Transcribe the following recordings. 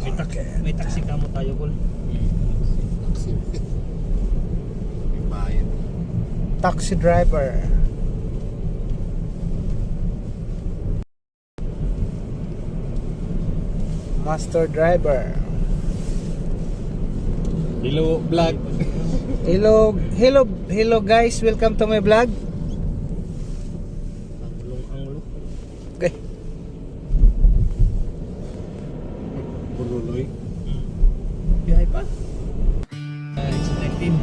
May taxi ka mo tayo, Kol. May bayad. Taxi driver. Master driver. Hello, vlog. Hello guys, welcome to my vlog. Anglo. Okay. Bululoy. Biyahe pa. It's 19.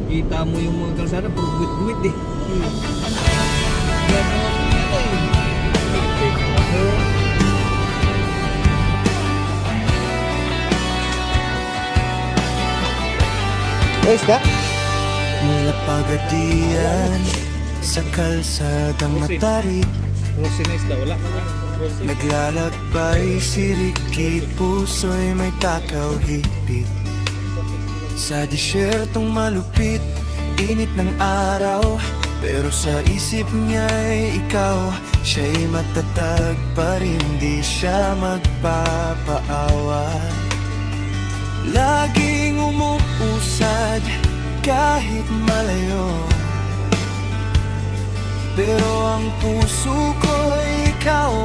Kita mo yung mga kalsada, puro buwit-buwit eh. Gano'n yata eh. Guys, ka? Mula pagadian sa kalsadang matarik, Rosina isda, wala ka na. naglalakbay si Ricky, puso'y may takaw higpit. Sa disyertong malupit, init ng araw, pero sa isip niya'y ikaw. Siya'y matatag pa rin, di siya magpapaawa. Laging umuusad kahit malayo, pero ang puso ko'y ikaw